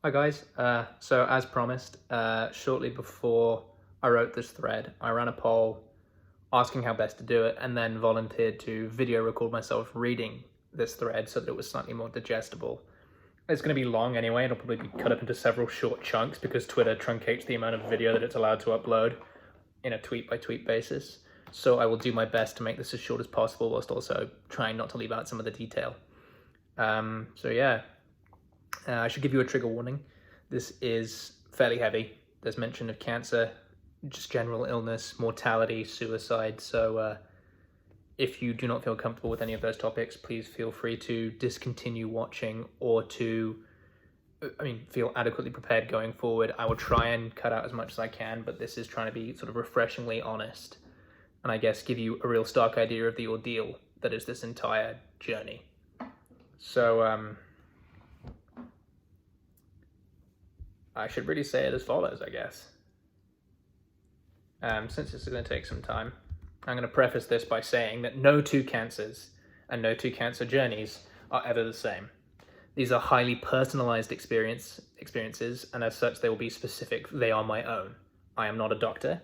Hi guys. So as promised, shortly before I wrote this thread, I ran a poll asking how best to do it, and then volunteered to video record myself reading this thread so that it was slightly more digestible. It's going to be long anyway. It'll probably be cut up into several short chunks because Twitter truncates the amount of video that it's allowed to upload in a tweet by tweet basis. So I will do my best to make this as short as possible whilst also trying not to leave out some of the detail. So yeah, I should give you a trigger warning. This is fairly heavy. There's mention of cancer, just general illness, mortality, suicide. So if you do not feel comfortable with any of those topics, please feel free to discontinue watching or to, feel adequately prepared going forward. I will try and cut out as much as I can, but this is trying to be sort of refreshingly honest and I guess give you a real stark idea of the ordeal that is this entire journey. So, I should really say it as follows, I guess. Since this is going to take some time, I'm going to preface this by saying that no two cancers and no two cancer journeys are ever the same. These are highly personalized experiences, and as such, they will be specific. They are my own. I am not a doctor.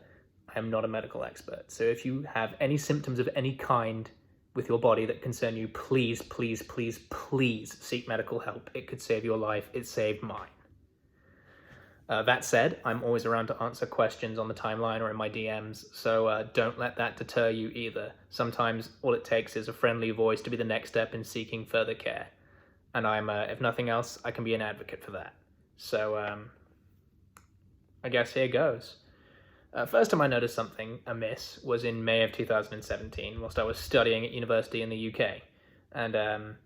I am not a medical expert. So if you have any symptoms of any kind with your body that concern you, please, please, please, please seek medical help. It could save your life. It saved mine. That said, I'm always around to answer questions on the timeline or in my DMs, so don't let that deter you either. Sometimes all it takes is a friendly voice to be the next step in seeking further care. And if nothing else, I can be an advocate for that. So, I guess here goes. First time I noticed something amiss was in May of 2017, whilst I was studying at university in the UK. And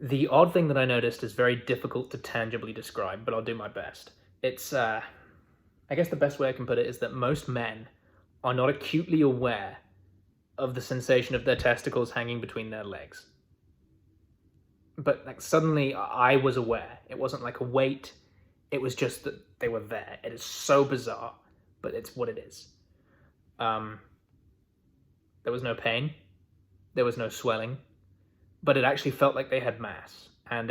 the odd thing that I noticed is very difficult to tangibly describe, but I'll do my best. It's, I guess the best way I can put it is that most men are not acutely aware of the sensation of their testicles hanging between their legs. But like suddenly I was aware. It wasn't like a weight. It was just that they were there. It is so bizarre, but it's what it is. There was no pain. There was no swelling, but it actually felt like they had mass. And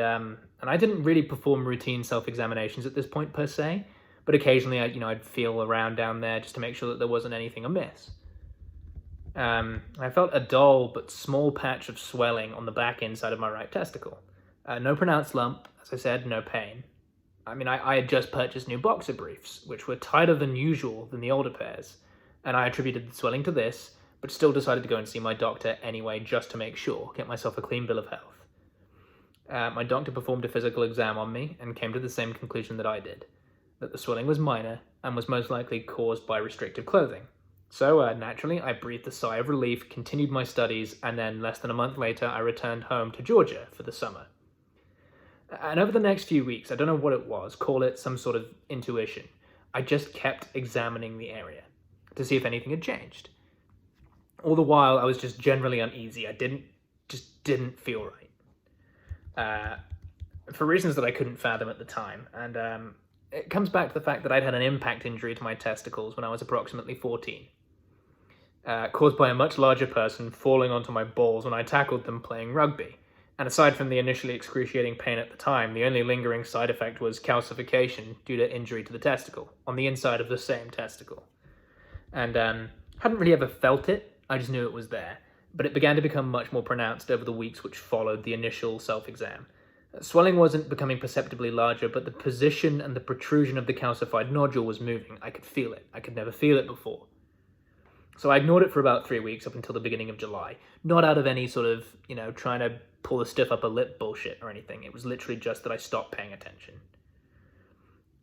I didn't really perform routine self-examinations at this point per se, but occasionally I'd feel around down there just to make sure that there wasn't anything amiss. I felt a dull but small patch of swelling on the back inside of my right testicle. No pronounced lump, as I said, no pain. I had just purchased new boxer briefs, which were tighter than usual than the older pairs, and I attributed the swelling to this, but still decided to go and see my doctor anyway just to make sure, get myself a clean bill of health. My doctor performed a physical exam on me and came to the same conclusion that I did, that the swelling was minor and was most likely caused by restrictive clothing. So, naturally, I breathed a sigh of relief, continued my studies, and then less than a month later, I returned home to Georgia for the summer. And over the next few weeks, I don't know what it was, call it some sort of intuition, I just kept examining the area to see if anything had changed. All the while, I was just generally uneasy. I didn't feel right. For reasons that I couldn't fathom at the time. And it comes back to the fact that I'd had an impact injury to my testicles when I was approximately 14. Caused by a much larger person falling onto my balls when I tackled them playing rugby. And aside from the initially excruciating pain at the time, the only lingering side effect was calcification due to injury to the testicle, on the inside of the same testicle. And hadn't really ever felt it, I just knew it was there. But it began to become much more pronounced over the weeks which followed the initial self-exam. Swelling wasn't becoming perceptibly larger, but the position and the protrusion of the calcified nodule was moving. I could feel it. I could never feel it before. So I ignored it for about 3 weeks up until the beginning of July. Not out of any sort of, trying to pull the stiff upper lip bullshit or anything. It was literally just that I stopped paying attention.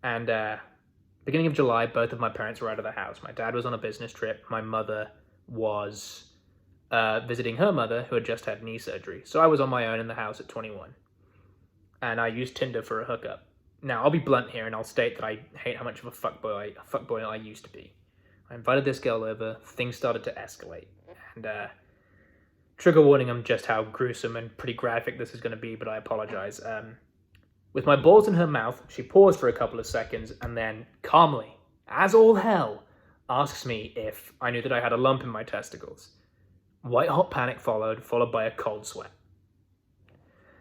And beginning of July, both of my parents were out of the house. My dad was on a business trip. My mother was visiting her mother, who had just had knee surgery. So I was on my own in the house at 21. And I used Tinder for a hookup. Now, I'll be blunt here, and I'll state that I hate how much of a fuckboy I used to be. I invited this girl over, things started to escalate, and trigger warning on just how gruesome and pretty graphic this is going to be, but I apologize. With my balls in her mouth, she paused for a couple of seconds, and then, calmly, as all hell, asks me if I knew that I had a lump in my testicles. White hot panic followed by a cold sweat.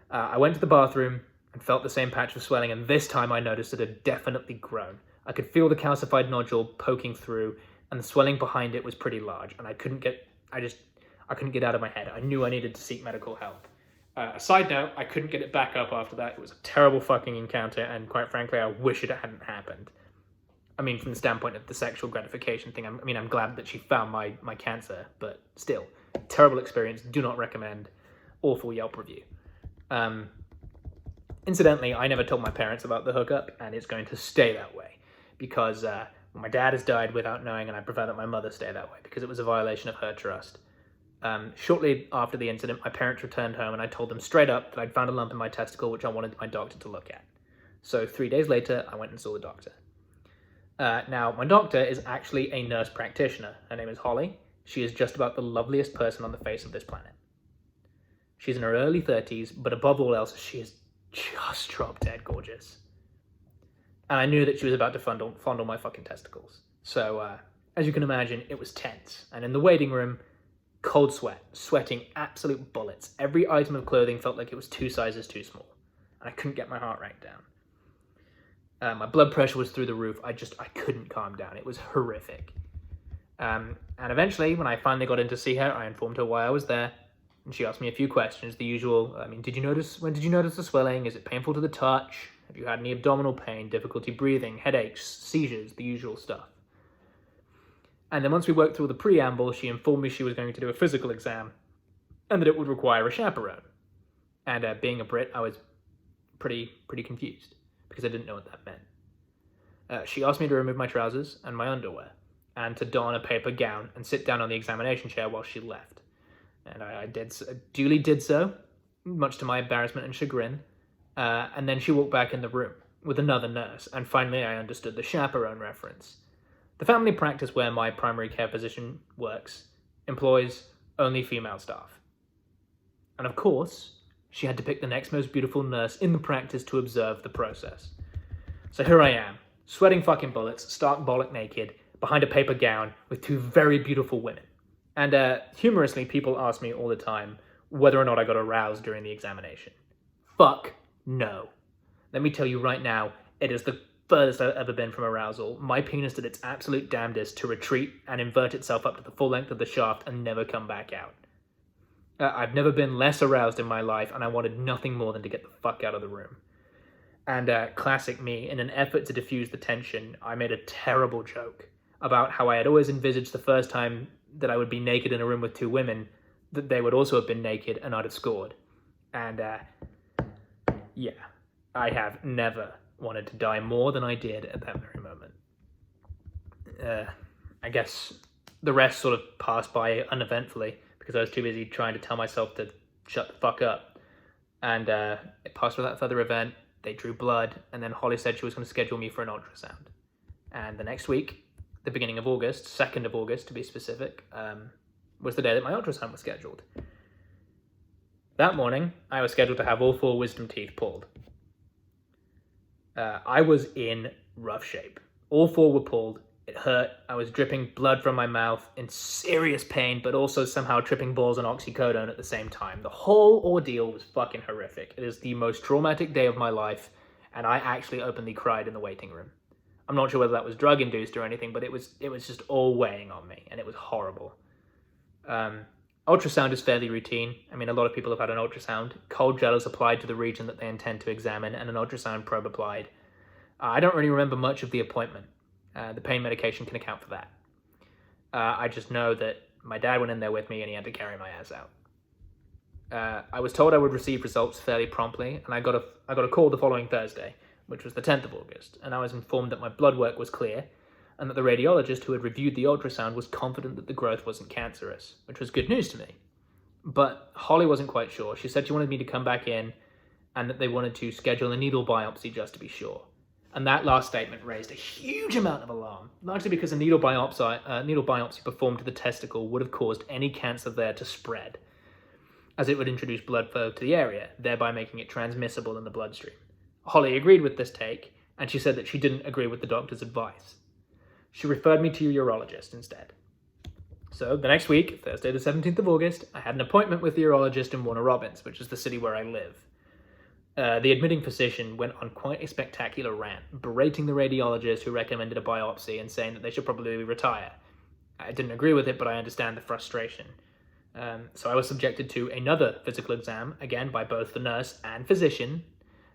I went to the bathroom, and felt the same patch of swelling, and this time I noticed it had definitely grown. I could feel the calcified nodule poking through, and the swelling behind it was pretty large, and I couldn't get out of my head. I knew I needed to seek medical help. A side note, I couldn't get it back up after that. It was a terrible fucking encounter, and quite frankly, I wish it hadn't happened. I mean, from the standpoint of the sexual gratification thing, I'm glad that she found my cancer, but still, terrible experience, do not recommend, awful Yelp review. Incidentally, I never told my parents about the hookup, and it's going to stay that way, because my dad has died without knowing, and I prefer that my mother stay that way, because it was a violation of her trust. Shortly after the incident, my parents returned home, and I told them straight up that I'd found a lump in my testicle, which I wanted my doctor to look at. So 3 days later, I went and saw the doctor. Now, my doctor is actually a nurse practitioner. Her name is Holly. She is just about the loveliest person on the face of this planet. She's in her early 30s, but above all else, she is just drop dead gorgeous. And I knew that she was about to fondle my fucking testicles. So, as you can imagine, it was tense. And in the waiting room, cold sweat, sweating absolute bullets. Every item of clothing felt like it was 2 sizes too small. And I couldn't get my heart rate down. My blood pressure was through the roof. I couldn't calm down. It was horrific. And eventually, when I finally got in to see her, I informed her why I was there. And she asked me a few questions, the usual, when did you notice the swelling? Is it painful to the touch? Have you had any abdominal pain, difficulty breathing, headaches, seizures, the usual stuff? And then once we worked through the preamble, she informed me she was going to do a physical exam and that it would require a chaperone. And being a Brit, I was pretty confused because I didn't know what that meant. She asked me to remove my trousers and my underwear and to don a paper gown and sit down on the examination chair while she left. And I duly did so, much to my embarrassment and chagrin. And then she walked back in the room with another nurse, and finally I understood the chaperone reference. The family practice where my primary care physician works employs only female staff. And of course, she had to pick the next most beautiful nurse in the practice to observe the process. So here I am, sweating fucking bullets, stark bollock naked, behind a paper gown with 2 very beautiful women. And humorously, people ask me all the time whether or not I got aroused during the examination. Fuck no. Let me tell you right now, it is the furthest I've ever been from arousal. My penis did its absolute damnedest to retreat and invert itself up to the full length of the shaft and never come back out. I've never been less aroused in my life, and I wanted nothing more than to get the fuck out of the room. And classic me, in an effort to diffuse the tension, I made a terrible joke about how I had always envisaged the first time that I would be naked in a room with 2 women, that they would also have been naked and I'd have scored. And yeah, I have never wanted to die more than I did at that very moment. I guess the rest sort of passed by uneventfully because I was too busy trying to tell myself to shut the fuck up. And it passed without further event. They drew blood, and then Holly said she was going to schedule me for an ultrasound. And the next week, the beginning of August, 2nd of August to be specific, was the day that my ultrasound was scheduled. That morning, I was scheduled to have all 4 wisdom teeth pulled. I was in rough shape. All 4 were pulled. It hurt. I was dripping blood from my mouth in serious pain, but also somehow tripping balls on oxycodone at the same time. The whole ordeal was fucking horrific. It is the most traumatic day of my life, and I actually openly cried in the waiting room. I'm not sure whether that was drug-induced or anything, but it was just all weighing on me, and it was horrible. Ultrasound is fairly routine. I mean, a lot of people have had an ultrasound. Cold gel is applied to the region that they intend to examine, and an ultrasound probe applied. I don't really remember much of the appointment. The pain medication can account for that. I just know that my dad went in there with me and he had to carry my ass out. I was told I would receive results fairly promptly, and I got a call the following Thursday, which was the 10th of August, and I was informed that my blood work was clear and that the radiologist who had reviewed the ultrasound was confident that the growth wasn't cancerous, which was good news to me. But Holly wasn't quite sure. She said she wanted me to come back in and that they wanted to schedule a needle biopsy just to be sure. And that last statement raised a huge amount of alarm, largely because a needle biopsy performed to the testicle would have caused any cancer there to spread, as it would introduce blood flow to the area, thereby making it transmissible in the bloodstream. Holly agreed with this take, and she said that she didn't agree with the doctor's advice. She referred me to a urologist instead. So the next week, Thursday the 17th of August, I had an appointment with the urologist in Warner Robins, which is the city where I live. The admitting physician went on quite a spectacular rant, berating the radiologist who recommended a biopsy and saying that they should probably retire. I didn't agree with it, but I understand the frustration. So I was subjected to another physical exam, again by both the nurse and physician,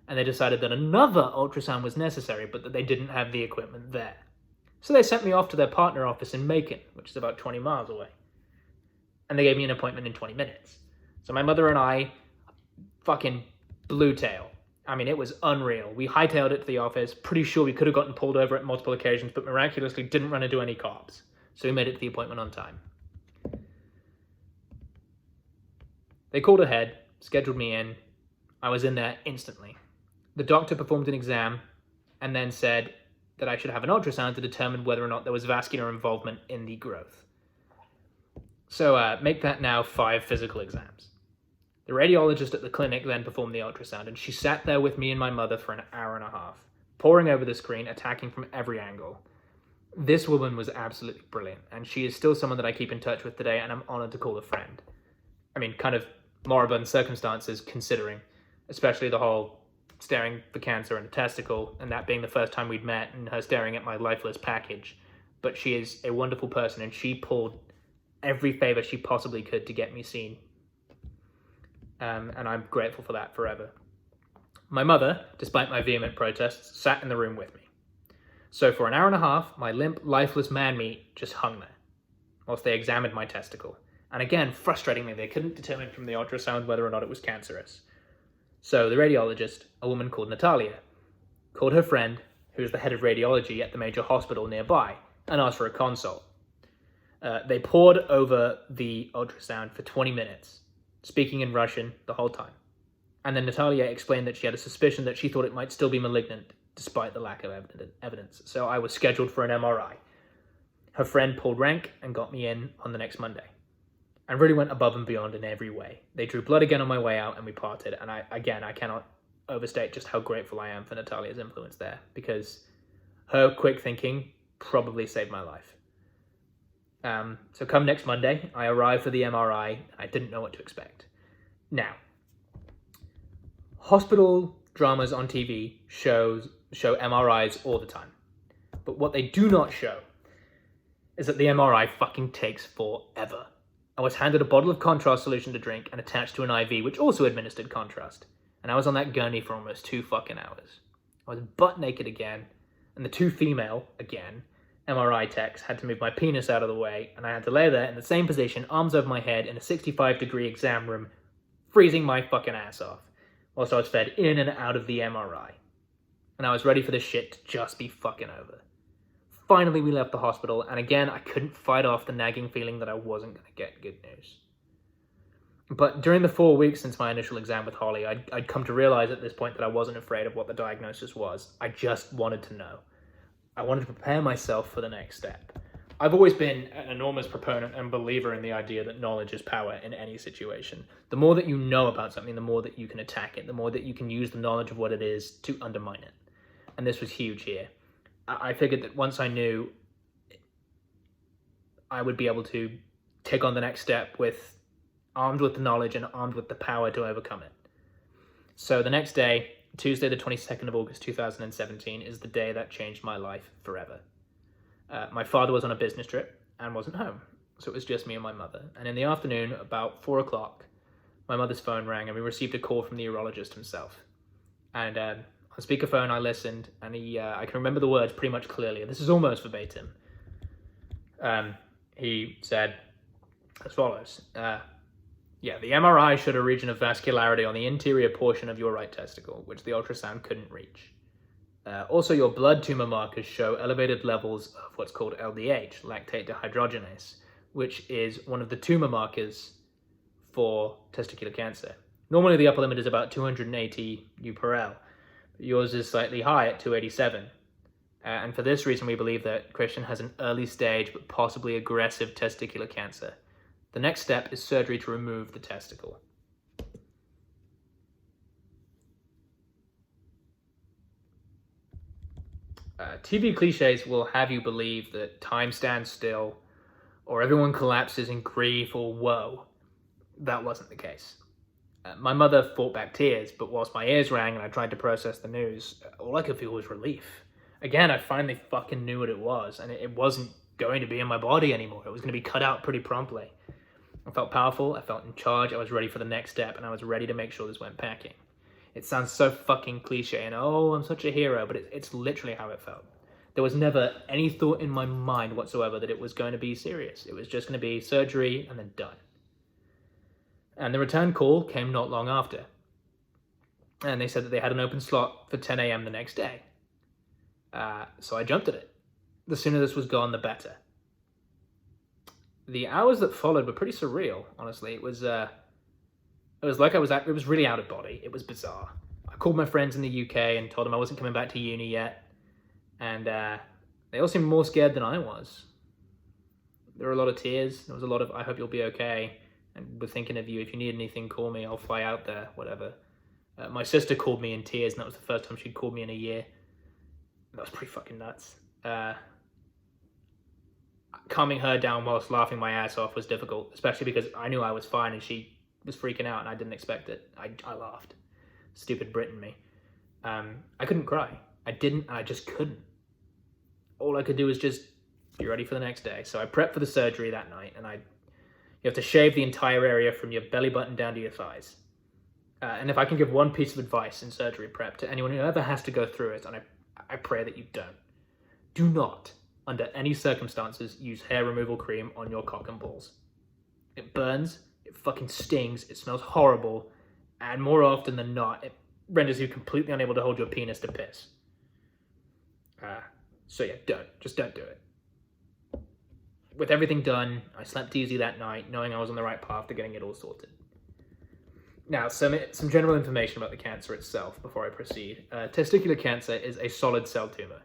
and they decided that another ultrasound was necessary, but that they didn't have the equipment there. So they sent me off to their partner office in Macon, which is about 20 miles away. And they gave me an appointment in 20 minutes. So my mother and I fucking blue tail. I mean, it was unreal. We hightailed it to the office. Pretty sure we could have gotten pulled over at multiple occasions, but miraculously didn't run into any cops. So we made it to the appointment on time. They called ahead, scheduled me in. I was in there instantly. The doctor performed an exam and then said that I should have an ultrasound to determine whether or not there was vascular involvement in the growth. So make that now 5 physical exams. The radiologist at the clinic then performed the ultrasound, and she sat there with me and my mother for an hour and a half, poring over the screen, attacking from every angle. This woman was absolutely brilliant, and she is still someone that I keep in touch with today, and I'm honored to call a friend. I mean, kind of moribund circumstances considering, especially the whole staring for cancer in a testicle, and that being the first time we'd met, and her staring at my lifeless package. But she is a wonderful person, and she pulled every favor she possibly could to get me seen. And I'm grateful for that forever. My mother, despite my vehement protests, sat in the room with me. So for an hour and a half, my limp, lifeless man-meat just hung there, whilst they examined my testicle. And again, frustratingly, they couldn't determine from the ultrasound whether or not it was cancerous. So the radiologist, a woman called Natalia, called her friend, who was the head of radiology at the major hospital nearby, and asked for a consult. They pored over the ultrasound for 20 minutes, speaking in Russian the whole time. And then Natalia explained that she had a suspicion that she thought it might still be malignant, despite the lack of evidence. So I was scheduled for an MRI. Her friend pulled rank and got me in on the next Monday, and really went above and beyond in every way. They drew blood again on my way out, and we parted. And I cannot overstate just how grateful I am for Natalia's influence there, because her quick thinking probably saved my life. So come next Monday, I arrive for the MRI, and I didn't know what to expect. Now, hospital dramas on TV show MRIs all the time. But what they do not show is that the MRI fucking takes forever. I was handed a bottle of contrast solution to drink and attached to an IV, which also administered contrast. And I was on that gurney for almost 2 fucking hours. I was butt naked again, and the 2 female, again, MRI techs had to move my penis out of the way, and I had to lay there in the same position, arms over my head, in a 65-degree exam room, freezing my fucking ass off, whilst I was fed in and out of the MRI. And I was ready for this shit to just be fucking over. Finally, we left the hospital, and again, I couldn't fight off the nagging feeling that I wasn't going to get good news. But during the 4 weeks since my initial exam with Holly, I'd come to realize at this point that I wasn't afraid of what the diagnosis was. I just wanted to know. I wanted to prepare myself for the next step. I've always been an enormous proponent and believer in the idea that knowledge is power in any situation. The more that you know about something, the more that you can attack it, the more that you can use the knowledge of what it is to undermine it. And this was huge here. I figured that once I knew, I would be able to take on the next step armed with the knowledge and armed with the power to overcome it. So the next day, Tuesday the 22nd of August 2017, is the day that changed my life forever. My father was on a business trip and wasn't home, so it was just me and my mother. And in the afternoon, about 4 o'clock, my mother's phone rang and we received a call from the urologist himself. And on speakerphone, I listened, and I can remember the words pretty much clearly. This is almost verbatim. He said as follows. The MRI showed a region of vascularity on the interior portion of your right testicle, which the ultrasound couldn't reach. Also, your blood tumor markers show elevated levels of what's called LDH, lactate dehydrogenase, which is one of the tumor markers for testicular cancer. Normally, the upper limit is about 280 U/L. Yours is slightly high at 287. And for this reason, we believe that Christian has an early stage but possibly aggressive testicular cancer. The next step is surgery to remove the testicle. TV cliches will have you believe that time stands still, or everyone collapses in grief or woe. That wasn't the case. My mother fought back tears, but whilst my ears rang and I tried to process the news, all I could feel was relief. Again, I finally fucking knew what it was, and it wasn't going to be in my body anymore. It was going to be cut out pretty promptly. I felt powerful, I felt in charge, I was ready for the next step, and I was ready to make sure this went packing. It sounds so fucking cliche, and oh, I'm such a hero, but it's literally how it felt. There was never any thought in my mind whatsoever that it was going to be serious. It was just going to be surgery and then done. And the return call came not long after. And they said that they had an open slot for 10 a.m. the next day. So I jumped at it. The sooner this was gone, the better. The hours that followed were pretty surreal, honestly. It was like it was really out of body. It was bizarre. I called my friends in the UK and told them I wasn't coming back to uni yet. And they all seemed more scared than I was. There were a lot of tears. There was a lot of, I hope you'll be okay. And we're thinking of you. If you need anything, call me. I'll fly out there, whatever. My sister called me in tears, and that was the first time she'd called me in a year. That was pretty fucking nuts. Calming her down whilst laughing my ass off was difficult, especially because I knew I was fine and she was freaking out and I didn't expect it. I laughed. Stupid Brit in me. I couldn't cry. I didn't, and I just couldn't. All I could do was just be ready for the next day. So I prepped for the surgery that night, and you have to shave the entire area from your belly button down to your thighs. And if I can give one piece of advice in surgery prep to anyone who ever has to go through it, and I pray that you don't, do not, under any circumstances, use hair removal cream on your cock and balls. It burns, it fucking stings, it smells horrible, and more often than not, it renders you completely unable to hold your penis to piss. So yeah, just don't do it. With everything done, I slept easy that night, knowing I was on the right path to getting it all sorted. Now, some general information about the cancer itself before I proceed. Testicular cancer is a solid cell tumor.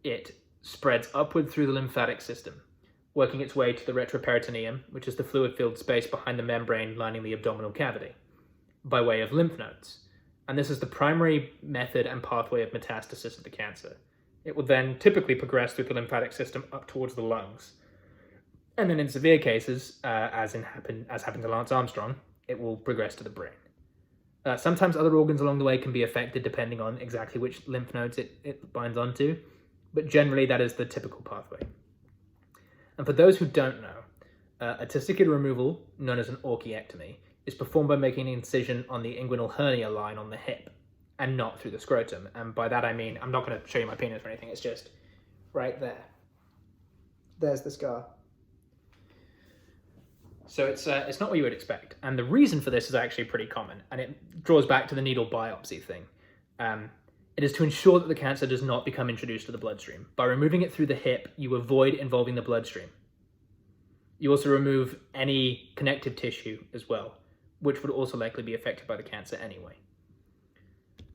It spreads upward through the lymphatic system, working its way to the retroperitoneum, which is the fluid-filled space behind the membrane lining the abdominal cavity, by way of lymph nodes. And this is the primary method and pathway of metastasis of the cancer. It will then typically progress through the lymphatic system up towards the lungs. And then in severe cases, as happened to Lance Armstrong, it will progress to the brain. Sometimes other organs along the way can be affected depending on exactly which lymph nodes it binds onto, but generally that is the typical pathway. And for those who don't know, a testicular removal, known as an orchiectomy, is performed by making an incision on the inguinal hernia line on the hip, and not through the scrotum. And by that I mean, I'm not going to show you my penis or anything, it's just right there. There's the scar. So it's not what you would expect. And the reason for this is actually pretty common, and it draws back to the needle biopsy thing. It is to ensure that the cancer does not become introduced to the bloodstream. By removing it through the hip, you avoid involving the bloodstream. You also remove any connective tissue as well, which would also likely be affected by the cancer anyway.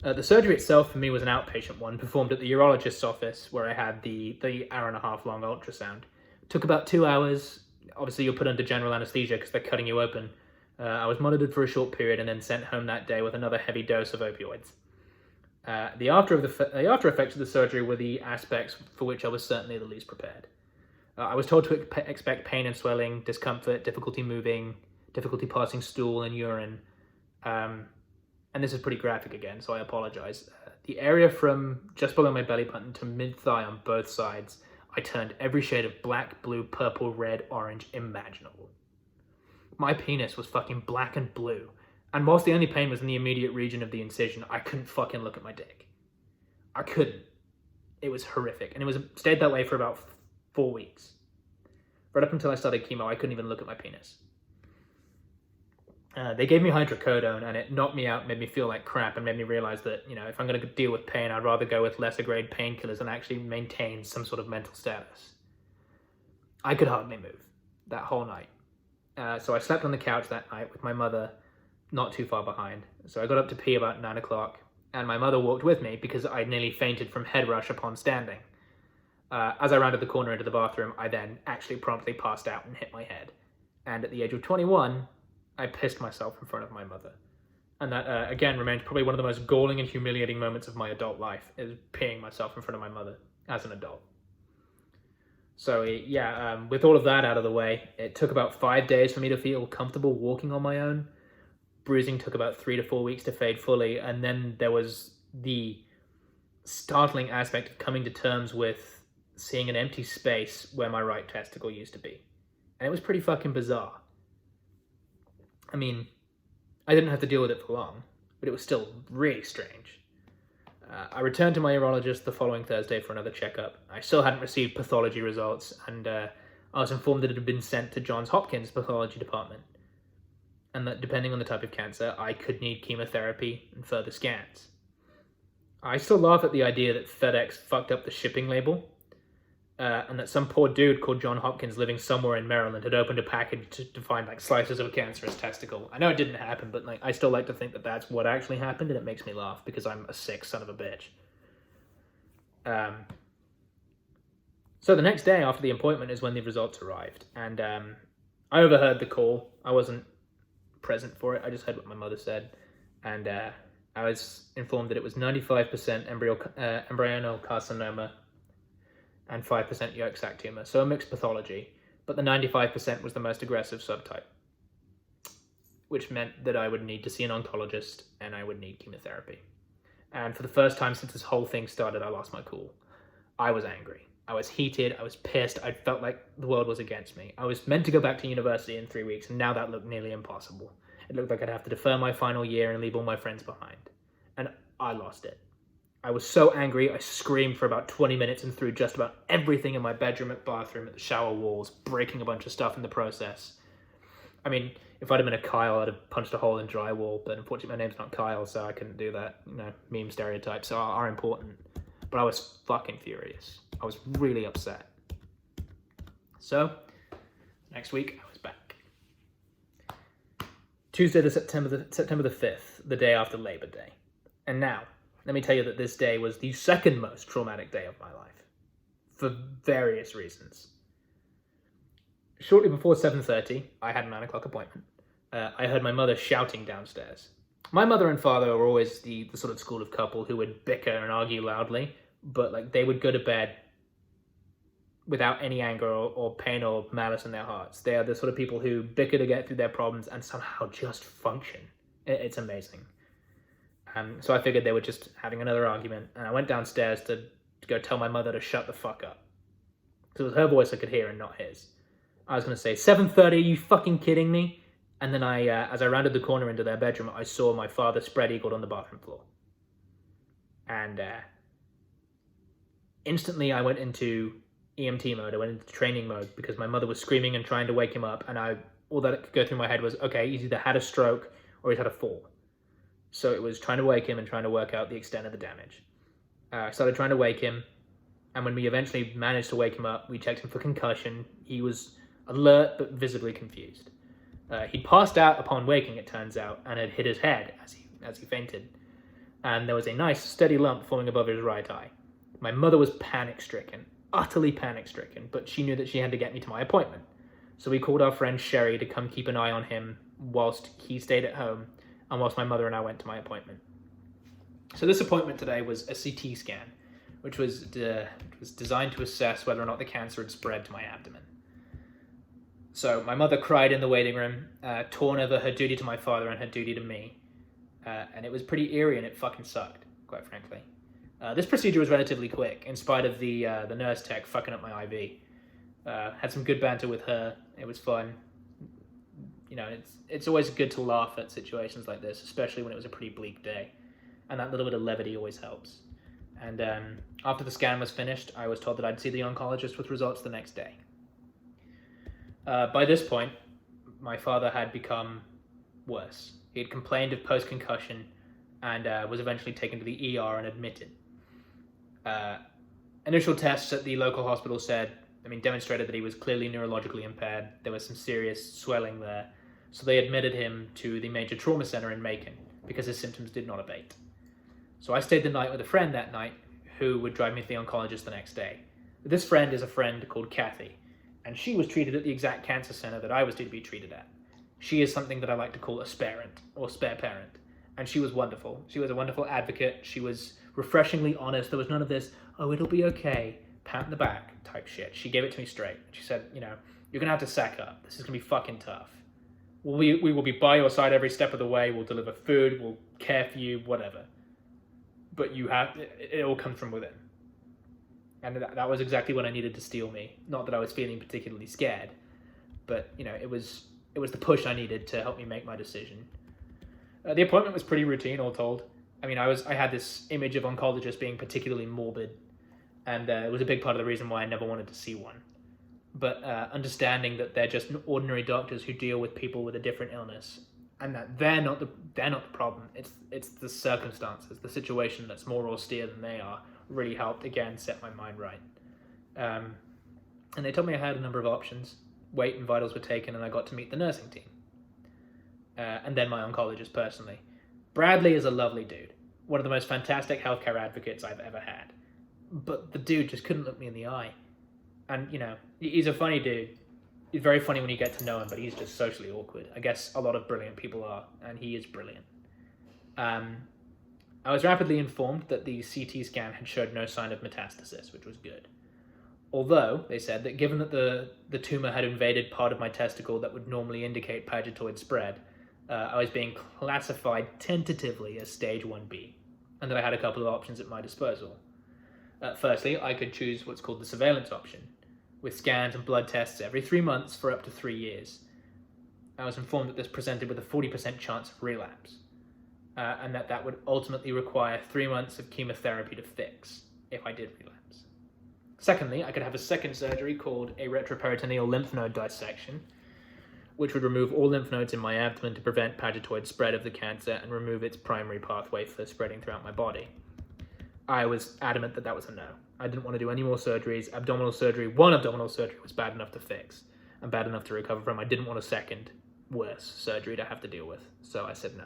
The surgery itself for me was an outpatient one, performed at the urologist's office, where I had the hour-and-a-half long ultrasound. It took about 2 hours. Obviously, you're put under general anesthesia because they're cutting you open. I was monitored for a short period and then sent home that day with another heavy dose of opioids. The after effects of the surgery were the aspects for which I was certainly the least prepared. I was told to expect pain and swelling, discomfort, difficulty moving, difficulty passing stool and urine. And this is pretty graphic again, so I apologize. The area from just below my belly button to mid-thigh on both sides, I turned every shade of black, blue, purple, red, orange imaginable. My penis was fucking black and blue. And whilst the only pain was in the immediate region of the incision, I couldn't fucking look at my dick. I couldn't. It was horrific. And it stayed that way for about 4 weeks. Right up until I started chemo, I couldn't even look at my penis. They gave me hydrocodone, and it knocked me out, made me feel like crap, and made me realize that, if I'm going to deal with pain, I'd rather go with lesser grade painkillers and actually maintain some sort of mental status. I could hardly move that whole night. So I slept on the couch that night with my mother not too far behind. So I got up to pee about 9 o'clock, and my mother walked with me because I nearly fainted from head rush upon standing. As I rounded the corner into the bathroom, I then actually promptly passed out and hit my head. And at the age of 21, I pissed myself in front of my mother. And that, again, remains probably one of the most galling and humiliating moments of my adult life, is peeing myself in front of my mother as an adult. So, with all of that out of the way, it took about 5 days for me to feel comfortable walking on my own. bruising took about 3 to 4 weeks to fade fully, and then there was the startling aspect of coming to terms with seeing an empty space where my right testicle used to be. And it was pretty fucking bizarre. I mean, I didn't have to deal with it for long, but it was still really strange. I returned to my urologist the following Thursday for another checkup. I still hadn't received pathology results, and I was informed that it had been sent to Johns Hopkins pathology department, and that depending on the type of cancer, I could need chemotherapy and further scans. I still laugh at the idea that FedEx fucked up the shipping label, and that some poor dude called John Hopkins living somewhere in Maryland had opened a package to find like slices of a cancerous testicle. I know it didn't happen, but like I still like to think that that's what actually happened, and it makes me laugh because I'm a sick son of a bitch. So the next day after the appointment is when the results arrived, and I overheard the call. I wasn't present for it. I just heard what my mother said, and I was informed that it was 95% embryonal carcinoma and 5% yolk sac tumor, so a mixed pathology, but the 95% was the most aggressive subtype, which meant that I would need to see an oncologist and I would need chemotherapy. And for the first time since this whole thing started, I lost my cool. I was angry. I was heated. I was pissed. I felt like the world was against me. I was meant to go back to university in 3 weeks, and now that looked nearly impossible. It looked like I'd have to defer my final year and leave all my friends behind. And I lost it. I was so angry, I screamed for about 20 minutes and threw just about everything in my bedroom, at bathroom, at the shower walls, breaking a bunch of stuff in the process. I mean, if I'd have been a Kyle, I'd have punched a hole in drywall, but unfortunately my name's not Kyle, so I couldn't do that. You know, meme stereotypes are important. But I was fucking furious. I was really upset. So, next week, I was back. Tuesday, September the 5th, the day after Labor Day. And now, let me tell you that this day was the second most traumatic day of my life, for various reasons. Shortly before 7:30, I had a 9 o'clock appointment. I heard my mother shouting downstairs. My mother and father were always the sort of school of couple who would bicker and argue loudly, but like they would go to bed without any anger or pain or malice in their hearts. They are the sort of people who bicker to get through their problems and somehow just function. It's amazing. So I figured they were just having another argument, and I went downstairs to go tell my mother to shut the fuck up. Because it was her voice I could hear and not his. I was going to say, 7:30, are you fucking kidding me? And then as I rounded the corner into their bedroom, I saw my father spread-eagled on the bathroom floor. And instantly I went into EMT mode. I went into training mode because my mother was screaming and trying to wake him up, and all that could go through my head was, okay, he's either had a stroke or he's had a fall. So it was trying to wake him and trying to work out the extent of the damage. I started trying to wake him, and when we eventually managed to wake him up, we checked him for concussion. He was alert but visibly confused. He'd passed out upon waking, it turns out, and had hit his head as he fainted. And there was a nice steady lump forming above his right eye. My mother was panic-stricken, utterly panic-stricken, but she knew that she had to get me to my appointment. So we called our friend Sherry to come keep an eye on him whilst he stayed at home, and whilst my mother and I went to my appointment. So this appointment today was a CT scan, which was designed to assess whether or not the cancer had spread to my abdomen. So my mother cried in the waiting room, torn over her duty to my father and her duty to me. And it was pretty eerie, and it fucking sucked, quite frankly. This procedure was relatively quick, in spite of the nurse tech fucking up my IV. Had some good banter with her. It was fun. You know, it's always good to laugh at situations like this, especially when it was a pretty bleak day. And that little bit of levity always helps. And after the scan was finished, I was told that I'd see the oncologist with results the next day. By this point, my father had become worse. He had complained of post-concussion and was eventually taken to the ER and admitted. Initial tests at the local hospital demonstrated that he was clearly neurologically impaired. There was some serious swelling there. So they admitted him to the major trauma center in Macon because his symptoms did not abate. So I stayed the night with a friend that night who would drive me to the oncologist the next day. This friend is a friend called Kathy, and she was treated at the exact cancer center that I was due to be treated at. She is something that I like to call a sparent, or spare parent, and she was wonderful. She was a wonderful advocate. She was refreshingly honest. There was none of this, oh, it'll be okay, pat in the back type shit. She gave it to me straight. She said, you know, you're going to have to sack up. This is going to be fucking tough. We will be by your side every step of the way. We'll deliver food. We'll care for you, whatever. But it all comes from within. And that was exactly what I needed to steel me. Not that I was feeling particularly scared, but it was the push I needed to help me make my decision. The appointment was pretty routine, all told. I mean, I had this image of oncologists being particularly morbid, and it was a big part of the reason why I never wanted to see one. But understanding that they're just ordinary doctors who deal with people with a different illness, and that they're not the problem. It's the circumstances, the situation that's more austere than they are, really helped again set my mind right. And they told me I had a number of options. Weight and vitals were taken, and I got to meet the nursing team. And then my oncologist personally. Bradley is a lovely dude. One of the most fantastic healthcare advocates I've ever had. But the dude just couldn't look me in the eye. And, he's a funny dude. He's very funny when you get to know him, but he's just socially awkward. I guess a lot of brilliant people are, and he is brilliant. I was rapidly informed that the CT scan had showed no sign of metastasis, which was good. Although, they said that given that the tumor had invaded part of my testicle that would normally indicate pagetoid spread, I was being classified tentatively as stage 1B, and that I had a couple of options at my disposal. Firstly, I could choose what's called the surveillance option, with scans and blood tests every 3 months for up to 3 years. I was informed that this presented with a 40% chance of relapse, and that would ultimately require 3 months of chemotherapy to fix if I did relapse. Secondly, I could have a second surgery called a retroperitoneal lymph node dissection, which would remove all lymph nodes in my abdomen to prevent pagetoid spread of the cancer and remove its primary pathway for spreading throughout my body. I was adamant that was a no. I didn't want to do any more surgeries. One abdominal surgery was bad enough to fix and bad enough to recover from. I didn't want a second worse surgery to have to deal with, so I said no.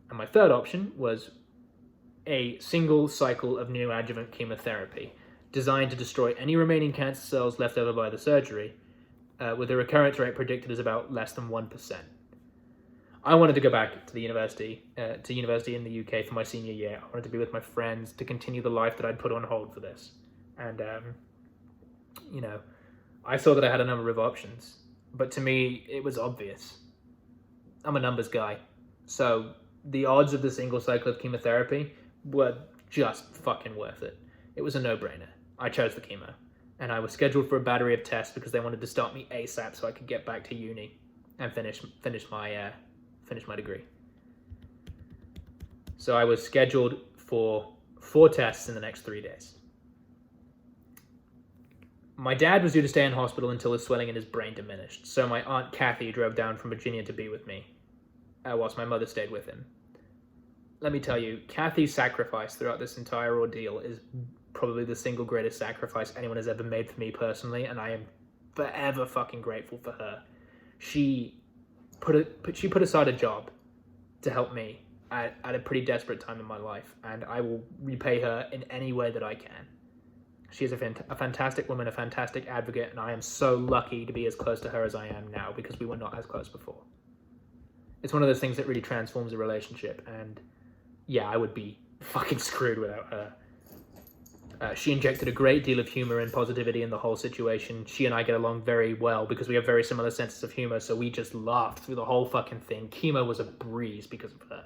And my third option was a single cycle of neoadjuvant chemotherapy designed to destroy any remaining cancer cells left over by the surgery, with a recurrence rate predicted as about less than 1%. I wanted to go back to the university, in the UK for my senior year. I wanted to be with my friends, to continue the life that I'd put on hold for this. And, I saw that I had a number of options, but to me, it was obvious. I'm a numbers guy, so the odds of the single cycle of chemotherapy were just fucking worth it. It was a no-brainer. I chose the chemo, and I was scheduled for a battery of tests because they wanted to start me ASAP so I could get back to uni and finish my degree. So I was scheduled for 4 tests in the next 3 days. My dad was due to stay in hospital until his swelling in his brain diminished, so my Aunt Kathy drove down from Virginia to be with me, whilst my mother stayed with him. Let me tell you, Kathy's sacrifice throughout this entire ordeal is probably the single greatest sacrifice anyone has ever made for me personally, and I am forever fucking grateful for her. She put aside a job to help me at a pretty desperate time in my life, and I will repay her in any way that I can. She is a fantastic woman, a fantastic advocate, and I am so lucky to be as close to her as I am now, because we were not as close before. It's one of those things that really transforms a relationship, and yeah, I would be fucking screwed without her. She injected a great deal of humor and positivity in the whole situation. She and I get along very well because we have very similar senses of humor, so we just laughed through the whole fucking thing. Chemo was a breeze because of her.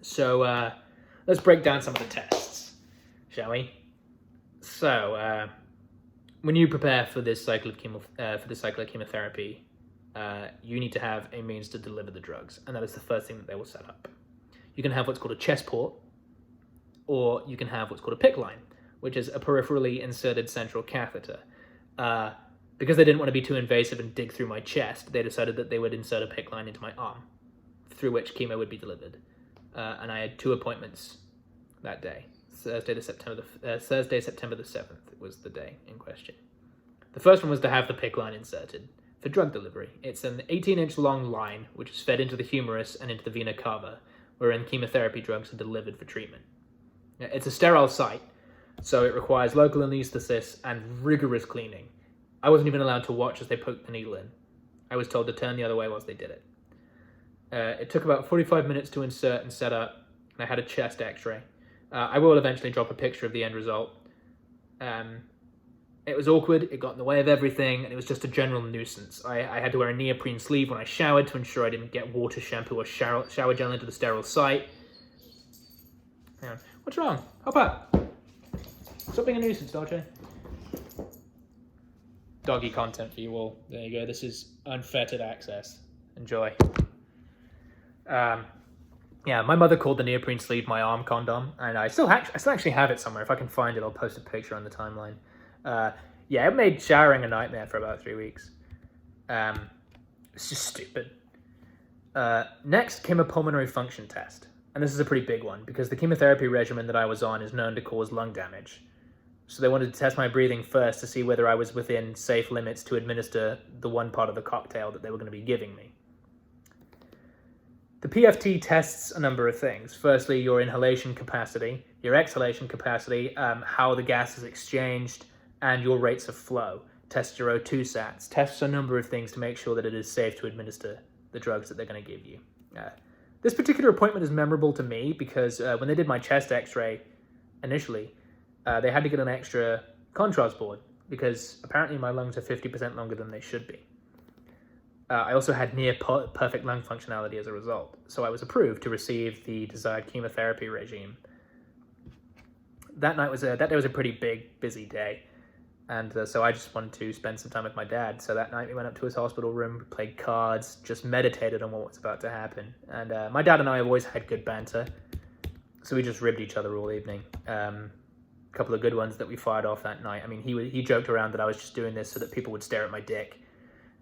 So, let's break down some of the tests, shall we? So, when you prepare for this cycle of chemotherapy, you need to have a means to deliver the drugs, and that is the first thing that they will set up. You can have what's called a chest port, or you can have what's called a PICC line, which is a peripherally inserted central catheter. Because they didn't want to be too invasive and dig through my chest, they decided that they would insert a PICC line into my arm, through which chemo would be delivered. And I had 2 appointments that day. Thursday, September the 7th was the day in question. The first one was to have the PICC line inserted for drug delivery. It's an 18-inch long line, which is fed into the humerus and into the vena cava, wherein chemotherapy drugs are delivered for treatment. It's a sterile site, so it requires local anesthesis and rigorous cleaning. I wasn't even allowed to watch as they poked the needle in. I was told to turn the other way whilst they did it. It took about 45 minutes to insert and set up, and I had a chest x-ray. I will eventually drop a picture of the end result. It It was awkward, it got in the way of everything, and it was just a general nuisance. I had to wear a neoprene sleeve when I showered to ensure I didn't get water, shampoo, or shower gel into the sterile site. Hang on. What's wrong? Hop up. Stop being a nuisance, Dolce. Doggy content for you all. There you go. This is unfettered access. Enjoy. Yeah, my mother called the neoprene sleeve my arm condom, and I still actually have it somewhere. If I can find it, I'll post a picture on the timeline. Yeah, it made showering a nightmare for about 3 weeks. It's just stupid. Next came a pulmonary function test, and this is a pretty big one because the chemotherapy regimen that I was on is known to cause lung damage. So they wanted to test my breathing first to see whether I was within safe limits to administer the one part of the cocktail that they were going to be giving me. The PFT tests a number of things. Firstly, your inhalation capacity, your exhalation capacity, how the gas is exchanged, and your rates of flow. Tests your O2 sats. Tests a number of things to make sure that it is safe to administer the drugs that they're going to give you. This particular appointment is memorable to me because when they did my chest x-ray initially, they had to get an extra contrast board because apparently my lungs are 50% longer than they should be. I also had near perfect lung functionality as a result, so I was approved to receive the desired chemotherapy regime. That day was a pretty big, busy day, and so I just wanted to spend some time with my dad. So that night we went up to his hospital room, played cards, just meditated on what was about to happen. And my dad and I have always had good banter, so we just ribbed each other all evening. A couple of good ones that we fired off that night. I mean, he joked around that I was just doing this so that people would stare at my dick.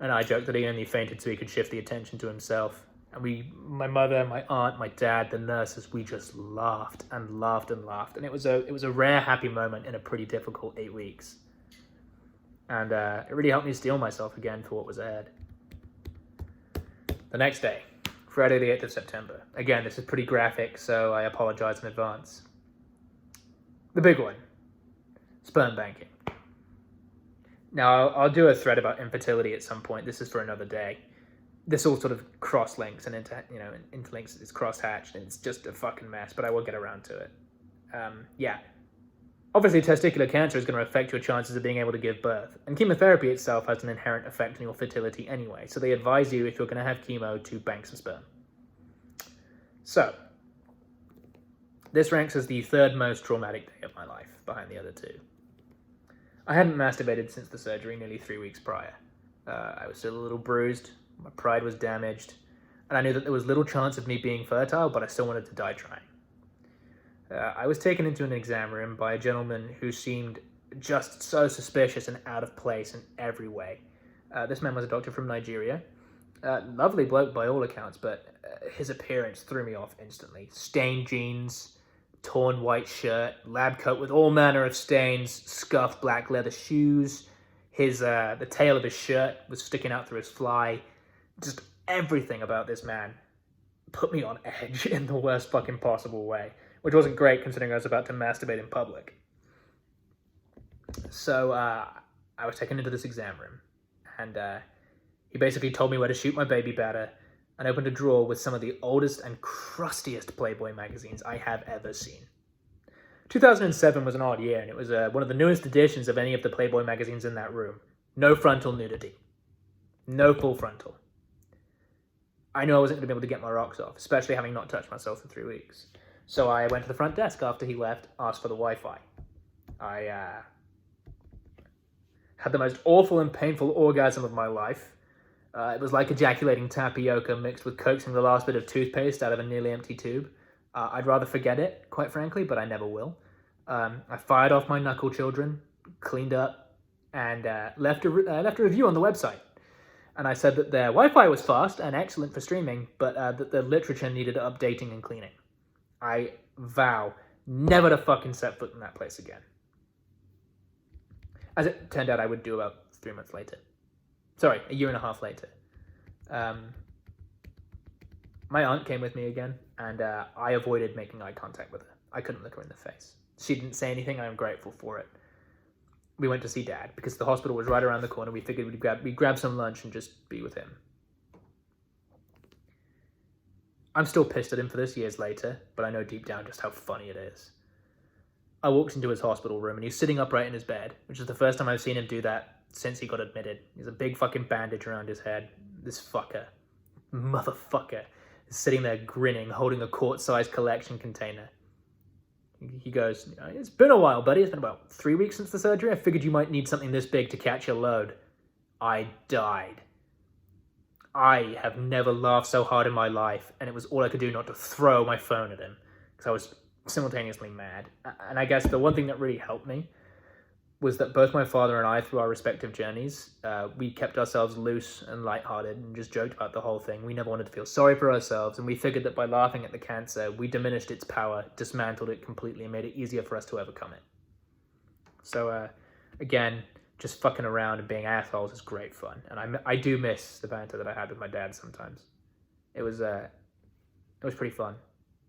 And I joked that he only fainted so he could shift the attention to himself. And my mother, my aunt, my dad, the nurses, we just laughed and laughed and laughed. And it was a rare happy moment in a pretty difficult 8 weeks. And it really helped me steel myself again for what was ahead. The next day, Friday the 8th of September. Again, this is pretty graphic, so I apologize in advance. The big one, sperm banking. Now, I'll do a thread about infertility at some point. This is for another day. This all sort of cross-links and interlinks. It's cross-hatched, and it's just a fucking mess, but I will get around to it. Yeah. Obviously, testicular cancer is going to affect your chances of being able to give birth, and chemotherapy itself has an inherent effect on your fertility anyway, so they advise you, if you're going to have chemo, to bank some sperm. So, this ranks as the third most traumatic day of my life, behind the other two. I hadn't masturbated since the surgery nearly 3 weeks prior. I was still a little bruised, my pride was damaged, and I knew that there was little chance of me being fertile, but I still wanted to die trying. I was taken into an exam room by a gentleman who seemed just so suspicious and out of place in every way. This man was a doctor from Nigeria. Lovely bloke by all accounts, but his appearance threw me off instantly. Stained jeans, torn white shirt, lab coat with all manner of stains, scuffed black leather shoes. The tail of his shirt was sticking out through his fly. Just everything about this man put me on edge in the worst fucking possible way, which wasn't great considering I was about to masturbate in public. So I was taken into this exam room, and he basically told me where to shoot my baby batter and opened a drawer with some of the oldest and crustiest Playboy magazines I have ever seen. 2007 was an odd year, and it was one of the newest editions of any of the Playboy magazines in that room. No frontal nudity. No full frontal. I knew I wasn't going to be able to get my rocks off, especially having not touched myself for 3 weeks. So I went to the front desk after he left, asked for the Wi-Fi. I had the most awful and painful orgasm of my life. It was like ejaculating tapioca mixed with coaxing the last bit of toothpaste out of a nearly empty tube. I'd rather forget it, quite frankly, but I never will. I fired off my knuckle children, cleaned up, and left a review on the website. And I said that their Wi-Fi was fast and excellent for streaming, but that the literature needed updating and cleaning. I vow never to fucking set foot in that place again. As it turned out, I would do about 3 months later. Sorry, a year and a half later. My aunt came with me again, and I avoided making eye contact with her. I couldn't look her in the face. She didn't say anything, and I'm grateful for it. We went to see Dad, because the hospital was right around the corner. We figured we'd grab some lunch and just be with him. I'm still pissed at him for this years later, but I know deep down just how funny it is. I walked into his hospital room and he's sitting upright in his bed, which is the first time I've seen him do that since he got admitted. He's a big fucking bandage around his head. This motherfucker, is sitting there grinning, holding a quart-sized collection container. He goes, "It's been a while, buddy. It's been about 3 weeks since the surgery. I figured you might need something this big to catch your load." I died. I have never laughed so hard in my life, and it was all I could do not to throw my phone at him, because I was simultaneously mad. And I guess the one thing that really helped me was that both my father and I, through our respective journeys, we kept ourselves loose and lighthearted and just joked about the whole thing. We never wanted to feel sorry for ourselves, and we figured that by laughing at the cancer, we diminished its power, dismantled it completely, and made it easier for us to overcome it. So, again, just fucking around and being assholes is great fun, and I do miss the banter that I had with my dad sometimes. It was pretty fun.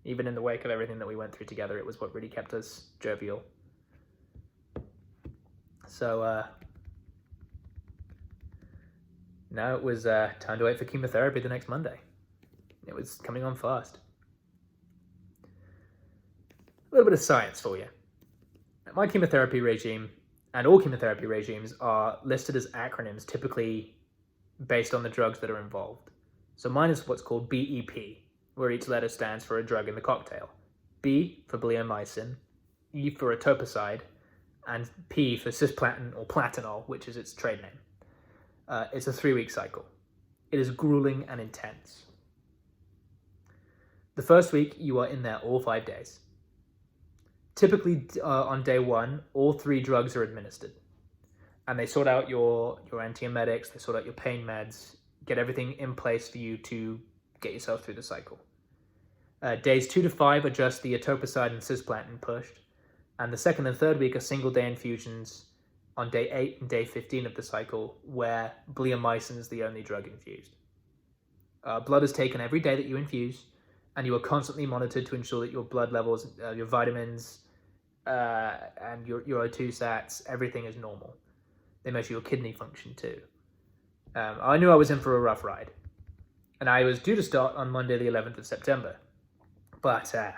Even in the wake of everything that we went through together, it was what really kept us jovial. So, now it was time to wait for chemotherapy the next Monday. It was coming on fast. A little bit of science for you. My chemotherapy regime, and all chemotherapy regimes, are listed as acronyms, typically based on the drugs that are involved. So mine is what's called BEP, where each letter stands for a drug in the cocktail. B for bleomycin, E for etoposide, and P for cisplatin or Platinol, which is its trade name. It's a 3-week cycle. It is grueling and intense. The first week, you are in there all 5 days. Typically, on day 1, all 3 drugs are administered. And they sort out your antiemetics, they sort out your pain meds, get everything in place for you to get yourself through the cycle. Days 2 to 5 are just the etoposide and cisplatin pushed. And the second and third week are single-day infusions on day 8 and day 15 of the cycle, where bleomycin is the only drug infused. Blood is taken every day that you infuse, and you are constantly monitored to ensure that your blood levels, your vitamins, and your O2 sats, everything is normal. They measure your kidney function too. I knew I was in for a rough ride, and I was due to start on Monday the 11th of September. But a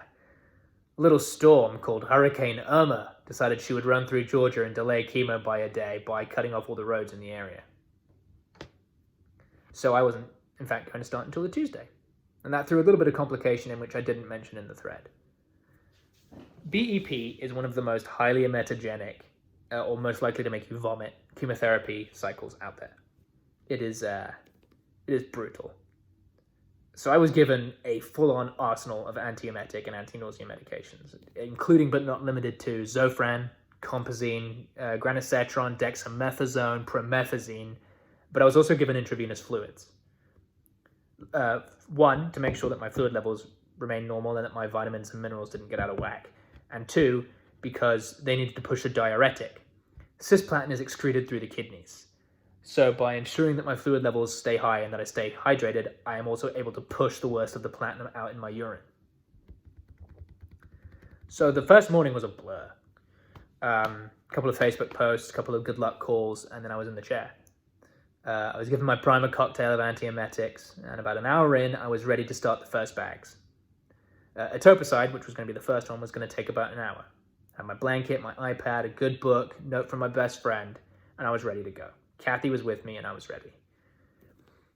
little storm called Hurricane Irma decided she would run through Georgia and delay chemo by a day by cutting off all the roads in the area. So I wasn't, in fact, going to start until the Tuesday. And that threw a little bit of complication in, which I didn't mention in the thread. BEP is one of the most highly emetogenic, or most likely to make you vomit, chemotherapy cycles out there. It is brutal. So I was given a full-on arsenal of antiemetic and anti-nausea medications, including but not limited to Zofran, Compazine, granisetron, dexamethasone, promethazine, but I was also given intravenous fluids. 1, to make sure that my fluid levels remained normal and that my vitamins and minerals didn't get out of whack. And 2, because they needed to push a diuretic. Cisplatin is excreted through the kidneys. So by ensuring that my fluid levels stay high and that I stay hydrated, I am also able to push the worst of the platinum out in my urine. So the first morning was a blur. A couple of Facebook posts, a couple of good luck calls, and then I was in the chair. I was given my primer cocktail of antiemetics, and about an hour in, I was ready to start the first bags. Etoposide, which was going to be the first one, was going to take about an hour. I had my blanket, my iPad, a good book, note from my best friend, and I was ready to go. Kathy was with me, and I was ready.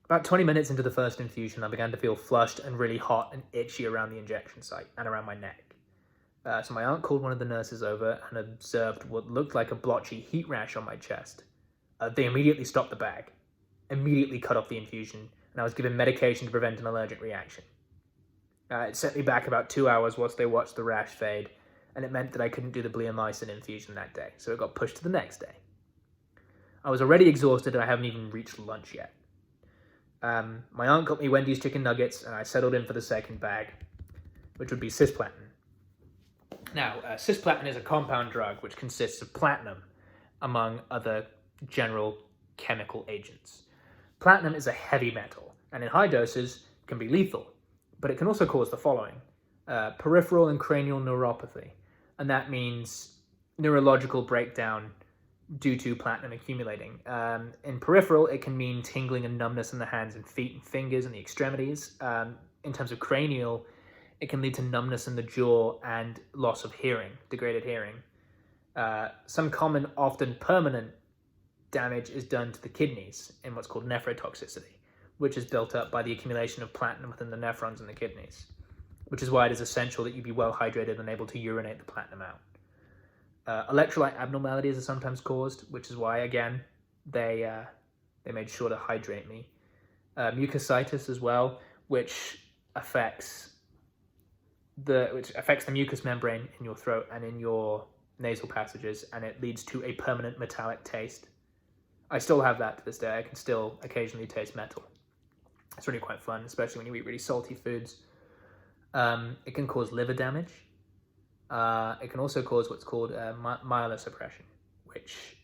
About 20 minutes into the first infusion, I began to feel flushed and really hot and itchy around the injection site and around my neck. So my aunt called one of the nurses over and observed what looked like a blotchy heat rash on my chest. They immediately stopped the bag, immediately cut off the infusion, and I was given medication to prevent an allergic reaction. It set me back about 2 hours whilst they watched the rash fade, and it meant that I couldn't do the bleomycin infusion that day, so it got pushed to the next day. I was already exhausted and I haven't even reached lunch yet. My aunt got me Wendy's chicken nuggets and I settled in for the second bag, which would be cisplatin. Now, cisplatin is a compound drug which consists of platinum, among other general chemical agents. Platinum is a heavy metal, and in high doses can be lethal, but it can also cause the following: peripheral and cranial neuropathy, and that means neurological breakdown due to platinum accumulating. In peripheral, it can mean tingling and numbness in the hands and feet and fingers and the extremities. In terms of cranial, It can lead to numbness in the jaw and loss of hearing, degraded hearing. Some common, often permanent damage is done to the kidneys in what's called nephrotoxicity, which is built up by the accumulation of platinum within the nephrons in the kidneys, which is why it is essential that you be well hydrated and able to urinate the platinum out. Electrolyte abnormalities are sometimes caused, which is why, again, they made sure to hydrate me. Mucositis as well, which affects the mucous membrane in your throat and in your nasal passages, and it leads to a permanent metallic taste. I still have that to this day. I can still occasionally taste metal. It's really quite fun, especially when you eat really salty foods. It can cause liver damage. It can also cause what's called myelosuppression, which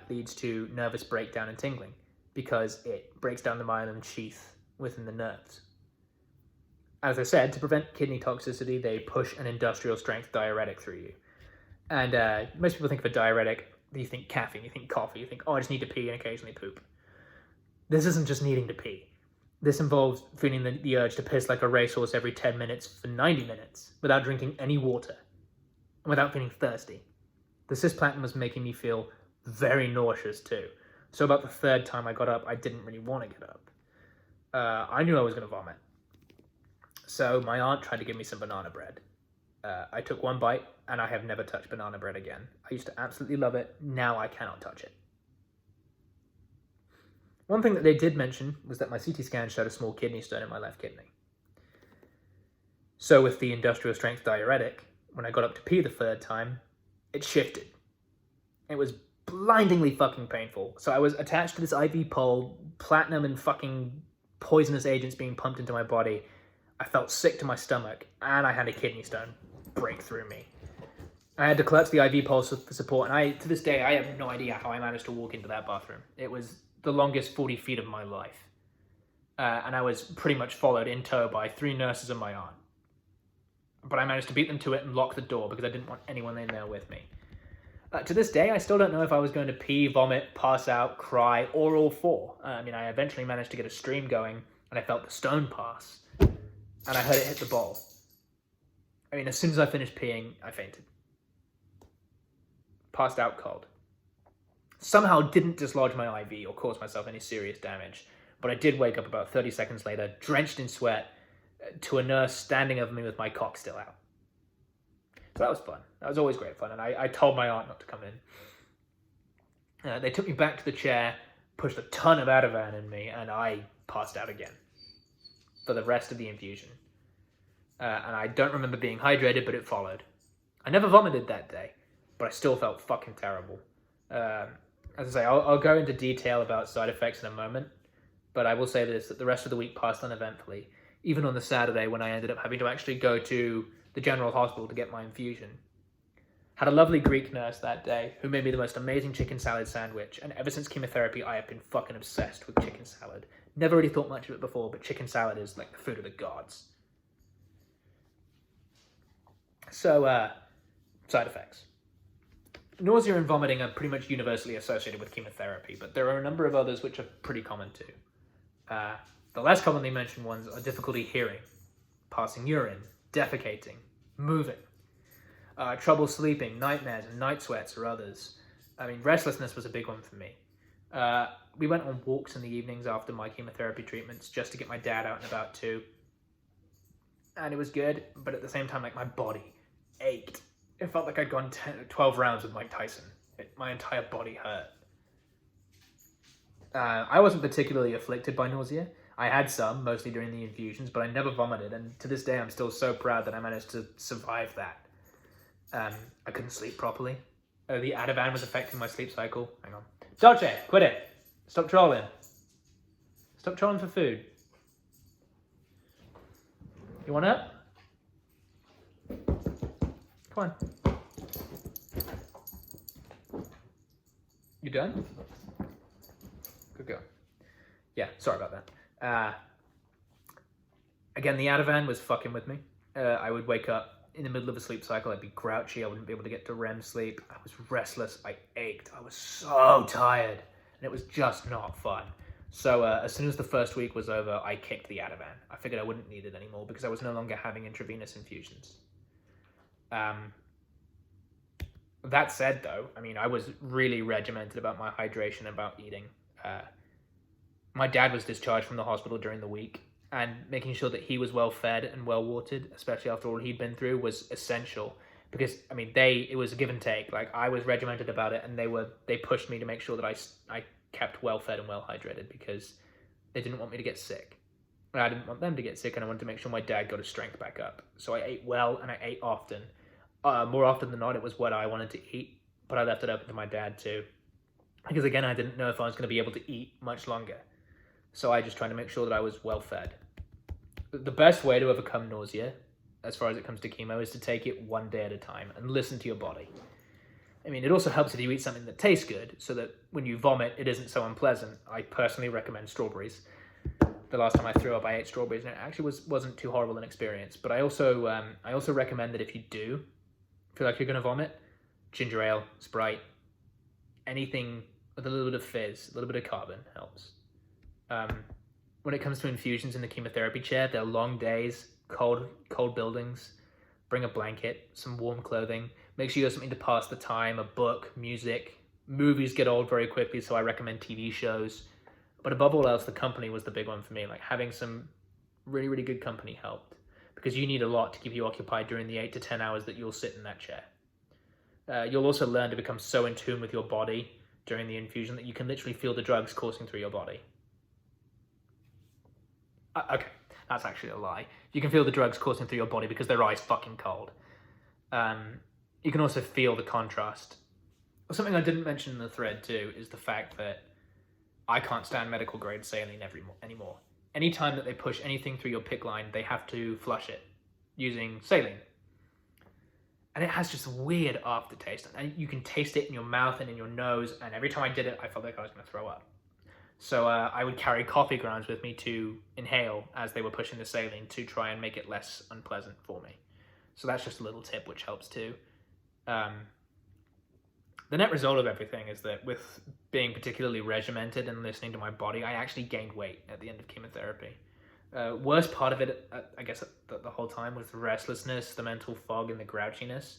leads to nervous breakdown and tingling because it breaks down the myelin sheath within the nerves. As I said, to prevent kidney toxicity, they push an industrial strength diuretic through you. And most people think of a diuretic, you think caffeine, you think coffee, you think, oh, I just need to pee and occasionally poop. This isn't just needing to pee. This involves feeling the urge to piss like a racehorse every 10 minutes for 90 minutes without drinking any water and without feeling thirsty. The cisplatin was making me feel very nauseous too. So about the third time I got up, I didn't really want to get up. I knew I was going to vomit. So my aunt tried to give me some banana bread. I took one bite and I have never touched banana bread again. I used to absolutely love it. Now I cannot touch it. One thing that they did mention was that my CT scan showed a small kidney stone in my left kidney. So with the industrial strength diuretic, when I got up to pee the third time, it shifted. It was blindingly fucking painful. So I was attached to this IV pole, platinum and fucking poisonous agents being pumped into my body. I felt sick to my stomach, and I had a kidney stone break through me. I had to clutch the IV pole for support, and to this day, I have no idea how I managed to walk into that bathroom. It was the longest 40 feet of my life. And I was pretty much followed in tow by 3 nurses and my aunt. But I managed to beat them to it and lock the door because I didn't want anyone in there with me. To this day, I still don't know if I was going to pee, vomit, pass out, cry, or all 4. I eventually managed to get a stream going, and I felt the stone pass. And I heard it hit the bowl. As soon as I finished peeing, I fainted. Passed out cold. Somehow didn't dislodge my IV or cause myself any serious damage, but I did wake up about 30 seconds later, drenched in sweat, to a nurse standing over me with my cock still out. So that was fun. That was always great fun, and I told my aunt not to come in. They took me back to the chair, pushed a ton of Ativan in me, and I passed out again for the rest of the infusion. And I don't remember being hydrated, but it followed. I never vomited that day, but I still felt fucking terrible. As I say, I'll go into detail about side effects in a moment, but I will say this, that the rest of the week passed uneventfully, even on the Saturday when I ended up having to actually go to the general hospital to get my infusion. Had a lovely Greek nurse that day who made me the most amazing chicken salad sandwich, and ever since chemotherapy, I have been fucking obsessed with chicken salad. Never really thought much of it before, but chicken salad is like the food of the gods. So, side effects. Nausea and vomiting are pretty much universally associated with chemotherapy, but there are a number of others which are pretty common too. The less commonly mentioned ones are difficulty hearing, passing urine, defecating, moving, trouble sleeping, nightmares, and night sweats are others. Restlessness was a big one for me. We went on walks in the evenings after my chemotherapy treatments just to get my dad out and about too. And it was good, but at the same time, my body ached. It felt like I'd gone 12 rounds with Mike Tyson. My entire body hurt. I wasn't particularly afflicted by nausea. I had some, mostly during the infusions, but I never vomited, and to this day I'm still so proud that I managed to survive that. I couldn't sleep properly. The Ativan was affecting my sleep cycle. Hang on. Dolce, quit it! Stop trolling. Stop trolling for food. You want up? Come on. You done? Good girl. Yeah, sorry about that. Again, the Ativan was fucking with me. I would wake up in the middle of a sleep cycle. I'd be grouchy. I wouldn't be able to get to REM sleep. I was restless. I ached. I was so tired. And it was just not fun. So as soon as the first week was over, I kicked the Ativan. I figured I wouldn't need it anymore because I was no longer having intravenous infusions. That said, though, I mean, I was really regimented about my hydration, about eating. My dad was discharged from the hospital during the week, and making sure that he was well fed and well watered, especially after all he'd been through, was essential. Because I mean, it was a give and take. Like, I was regimented about it, and they pushed me to make sure that I kept well fed and well hydrated because they didn't want me to get sick. And I didn't want them to get sick, and I wanted to make sure my dad got his strength back up. So I ate well and I ate often. More often than not, it was what I wanted to eat, but I left it open to my dad too. Because again, I didn't know if I was going to be able to eat much longer. So I just tried to make sure that I was well fed. The best way to overcome nausea, as far as it comes to chemo, is to take it one day at a time and listen to your body. I mean, it also helps if you eat something that tastes good, so that when you vomit, it isn't so unpleasant. I personally recommend strawberries. The last time I threw up, I ate strawberries, and it actually wasn't too horrible an experience. But I also recommend that if you do feel like you're going to vomit, ginger ale, Sprite, anything with a little bit of fizz, a little bit of carbon helps. When it comes to infusions in the chemotherapy chair, they're long days, cold buildings. Bring a blanket, some warm clothing. Make sure you have something to pass the time, a book, music. Movies get old very quickly, so I recommend TV shows. But above all else, the company was the big one for me. Like, having some really, really good company helped. Because you need a lot to keep you occupied during the 8 to 10 hours that you'll sit in that chair. You'll also learn to become so in tune with your body during the infusion that you can literally feel the drugs coursing through your body. Okay, that's actually a lie. You can feel the drugs coursing through your body because they're ice fucking cold. You can also feel the contrast. Something I didn't mention in the thread too is the fact that I can't stand medical grade saline anymore. Anytime that they push anything through your PICC line, they have to flush it using saline. And it has just a weird aftertaste. And you can taste it in your mouth and in your nose. And every time I did it, I felt like I was going to throw up. So I would carry coffee grounds with me to inhale as they were pushing the saline to try and make it less unpleasant for me. So that's just a little tip which helps too. The net result of everything is that with being particularly regimented and listening to my body, I actually gained weight at the end of chemotherapy. Worst part of it, I guess, the whole time was the restlessness, the mental fog, and the grouchiness.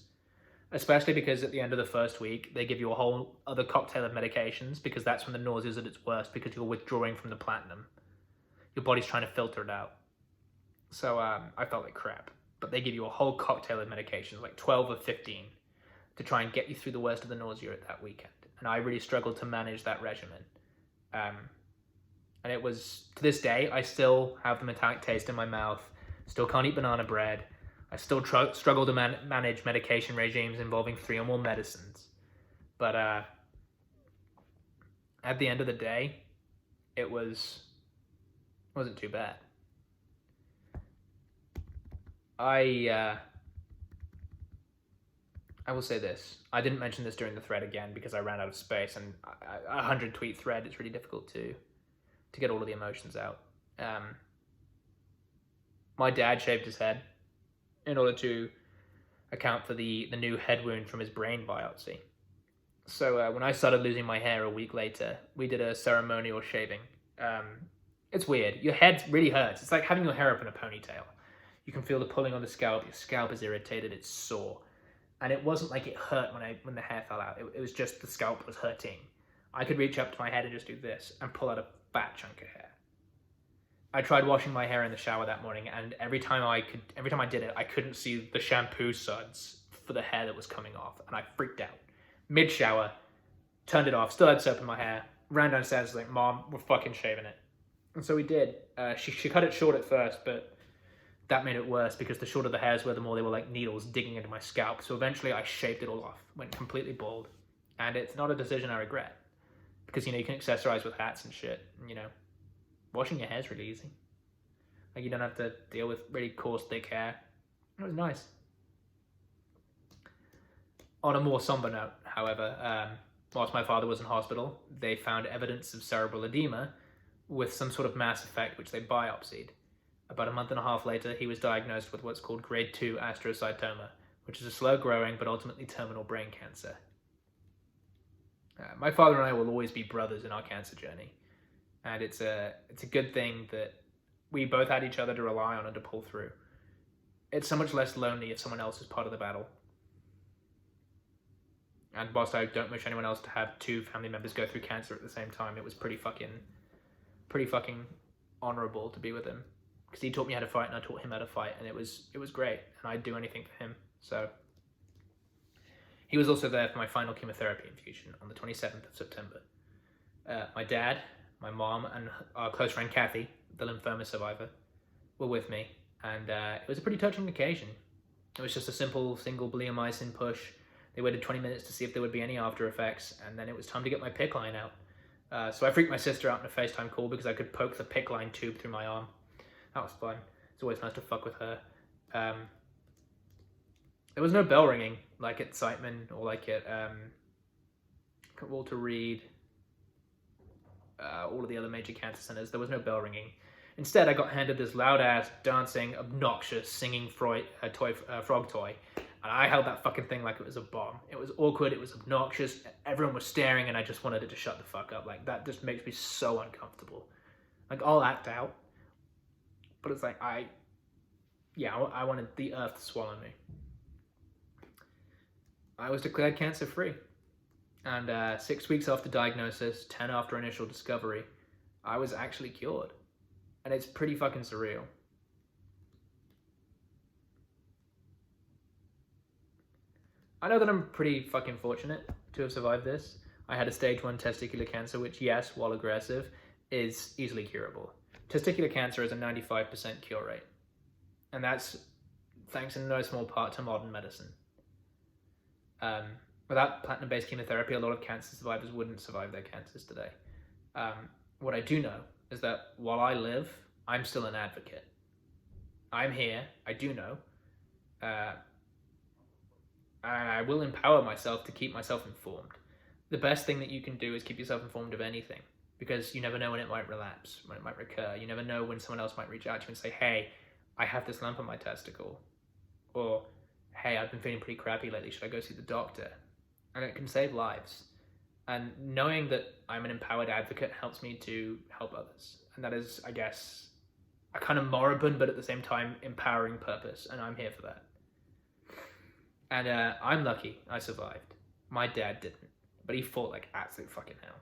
Especially because at the end of the first week, they give you a whole other cocktail of medications because that's when the nausea is at its worst because you're withdrawing from the platinum. Your body's trying to filter it out. So I felt like crap. But they give you a whole cocktail of medications, like 12 or 15, to try and get you through the worst of the nausea at that weekend. And I really struggled to manage that regimen. And it was, to this day, I still have the metallic taste in my mouth, still can't eat banana bread. I still struggle to manage medication regimes involving 3 or more medicines. But at the end of the day, it wasn't too bad. I will say this. I didn't mention this during the thread again because I ran out of space, and a 100 tweet thread, it's really difficult to get all of the emotions out. My dad shaved his head in order to account for the new head wound from his brain biopsy. So when I started losing my hair a week later, we did a ceremonial shaving. It's weird. Your head really hurts. It's like having your hair up in a ponytail. You can feel the pulling on the scalp. Your scalp is irritated. It's sore. And it wasn't like it hurt when the hair fell out. It was just the scalp was hurting. I could reach up to my head and just do this and pull out a fat chunk of hair. I tried washing my hair in the shower that morning, and every time I did it, I couldn't see the shampoo suds for the hair that was coming off, and I freaked out. Mid-shower, turned it off, still had soap in my hair, ran downstairs, like, Mom, we're fucking shaving it. And so we did. She cut it short at first, but that made it worse because the shorter the hairs were, the more they were like needles digging into my scalp. So eventually I shaved it all off, went completely bald, and it's not a decision I regret. Because, you can accessorize with hats and shit, and, washing your hair is really easy. Like, you don't have to deal with really coarse, thick hair. It was nice. On a more somber note, however, whilst my father was in hospital, they found evidence of cerebral edema with some sort of mass effect, which they biopsied. About a month and a half later, he was diagnosed with what's called grade 2 astrocytoma, which is a slow-growing but ultimately terminal brain cancer. My father and I will always be brothers in our cancer journey. and it's a good thing that we both had each other to rely on and to pull through. It's so much less lonely if someone else is part of the battle. And whilst I don't wish anyone else to have two family members go through cancer at the same time, it was pretty fucking honorable to be with him, because he taught me how to fight and I taught him how to fight, and it was great, and I'd do anything for him. So he was also there for my final chemotherapy infusion on the 27th of September. My dad, my mom, and our close friend Kathy, the lymphoma survivor, were with me, and it was a pretty touching occasion. It was just a simple single bleomycin push. They waited 20 minutes to see if there would be any after effects, and then it was time to get my PICC line out. So I freaked my sister out in a FaceTime call because I could poke the PICC line tube through my arm. That was fun. It's always nice to fuck with her. There was no bell ringing like at Siteman or like at Walter Reed, all of the other major cancer centers. There was no bell ringing. Instead, I got handed this loud-ass, dancing, obnoxious, singing frog toy. And I held that fucking thing like it was a bomb. It was awkward, it was obnoxious, everyone was staring, and I just wanted it to shut the fuck up. Like, that just makes me so uncomfortable. Like, I'll act out, but it's like, I wanted the earth to swallow me. I was declared cancer-free. And 6 weeks after diagnosis, 10 after initial discovery, I was actually cured. And it's pretty fucking surreal. I know that I'm pretty fucking fortunate to have survived this. I had a stage 1 testicular cancer, which, yes, while aggressive, is easily curable. Testicular cancer is a 95% cure rate. And that's thanks in no small part to modern medicine. Without platinum-based chemotherapy, a lot of cancer survivors wouldn't survive their cancers today. What I do know is that while I live, I'm still an advocate. I'm here, I do know. I will empower myself to keep myself informed. The best thing that you can do is keep yourself informed of anything, because you never know when it might relapse, when it might recur. You never know when someone else might reach out to you and say, hey, I have this lump on my testicle. Or, hey, I've been feeling pretty crappy lately, should I go see the doctor? And it can save lives. And knowing that I'm an empowered advocate helps me to help others. And that is, I guess, a kind of moribund, but at the same time, empowering purpose. And I'm here for that. And I'm lucky I survived. My dad didn't, but he fought like absolute fucking hell.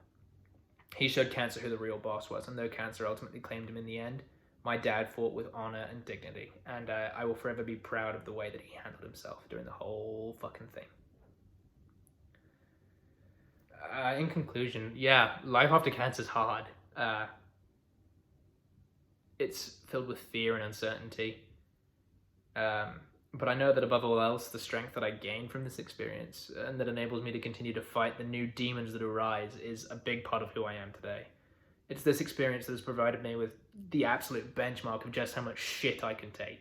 He showed cancer who the real boss was, and though cancer ultimately claimed him in the end, my dad fought with honor and dignity, and I will forever be proud of the way that he handled himself during the whole fucking thing. In conclusion, yeah, life after cancer is hard. It's filled with fear and uncertainty. But I know that above all else, the strength that I gained from this experience and that enables me to continue to fight the new demons that arise is a big part of who I am today. It's this experience that has provided me with the absolute benchmark of just how much shit I can take.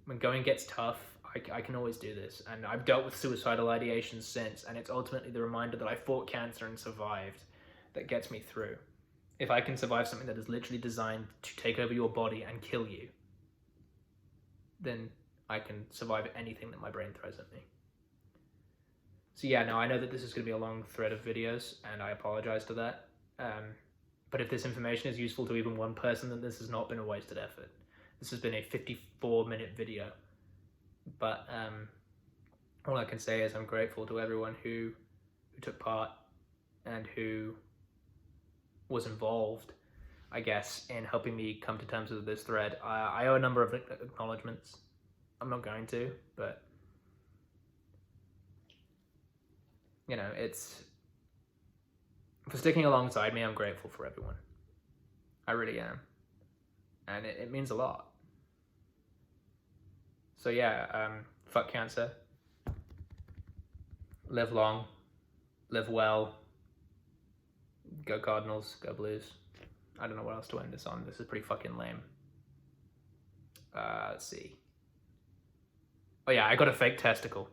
When going gets tough, I can always do this. And I've dealt with suicidal ideations since, and it's ultimately the reminder that I fought cancer and survived that gets me through. If I can survive something that is literally designed to take over your body and kill you, then I can survive anything that my brain throws at me. So yeah, no, I know that this is going to be a long thread of videos, and I apologize to that. But if this information is useful to even one person, then this has not been a wasted effort. This has been a 54-minute video. But all I can say is I'm grateful to everyone who took part and who was involved, I guess, in helping me come to terms with this thread. I owe a number of acknowledgements. I'm not going to, but you know, it's for sticking alongside me. I'm grateful for everyone. I really am, and it means a lot. So yeah, fuck cancer. Live long, live well. Go Cardinals, go Blues. I don't know what else to end this on. This is pretty fucking lame. Let's see. Oh yeah, I got a fake testicle.